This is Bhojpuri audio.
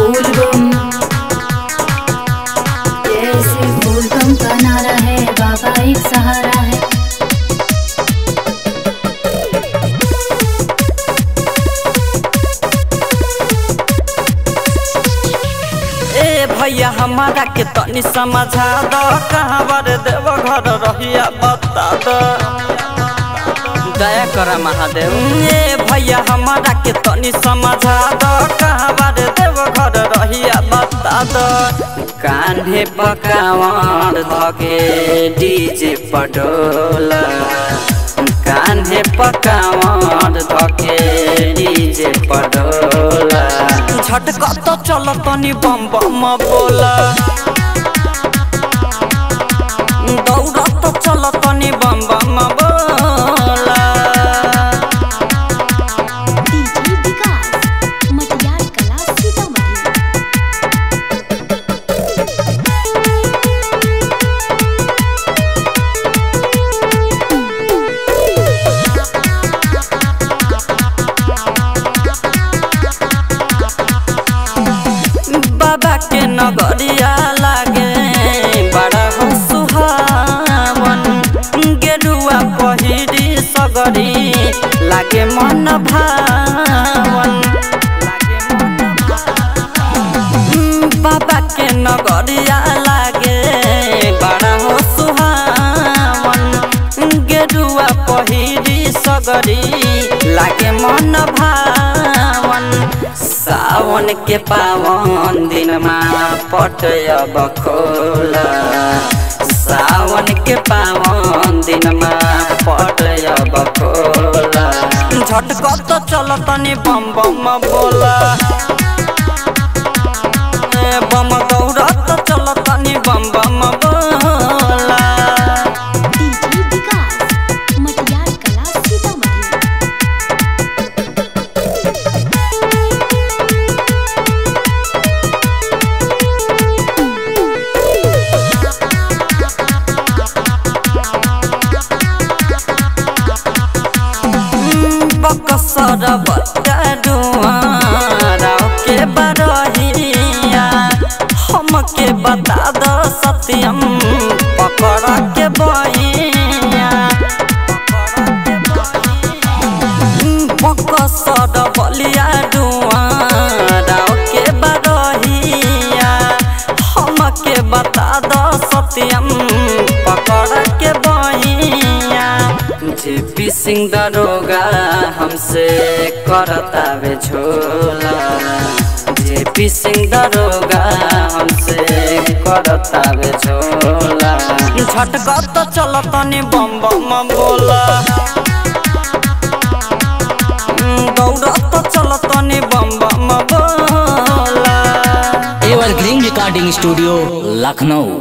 फूल गुम, जैसे फूल गुम का नारा है, बाबा एक सहारा है। ए भैया हमारा के तनी समझा दो, कहाँ बार देव घर रहिया बता दो, दया कर महादेव। ए भैया हमारा के तनी समझा दो, कहाँ बार देव घर रहिया बता दो। कान्हे पकावान धके डीजे पडोला, कान्हे पकावान धके डीजे पडोला। झटका तो चलो तनी बम बम बोला, दौड़ा तो चलो तनी बम बम बोला। डीजे विकास मटियार कला सीतामढ़ी। बाबा के नगरिया लागे बड़ा हो सुहावन, गेरुआ पहिरी सगरी लागे मन भावन। बाबा के नगरिया लागे बड़ा हो सुहावन, गेरुआ पहिरी सगरी लागे मन भावन। सावन के पावन दिन में पटयब खोला, सावन के पावन दिन में पटयब खोला। झटका तो चलो तनी बम बम बोला, बम दौड़ा तो चलो तनी बम बम बोला। डीजे विकास मटियार कला सीतामढ़ी। बकसर बटारुआरा के बरहिया, हमके बता दो सत्यम पकड़ के बहिया। बकसर बलिया डुआरा के बरहिया, हमके बता दो सत्यम पकड़ के बहिया। जेपी सिंह दरोगा हमसे करतावे झोला, जेपी सिंह दरोगा हमसे करतावे झोला। झटका तो चलो तनी बम बम बोला, दौड़ा तो चलो तनी बम बम बोला। Evergreen recording studio Lucknow.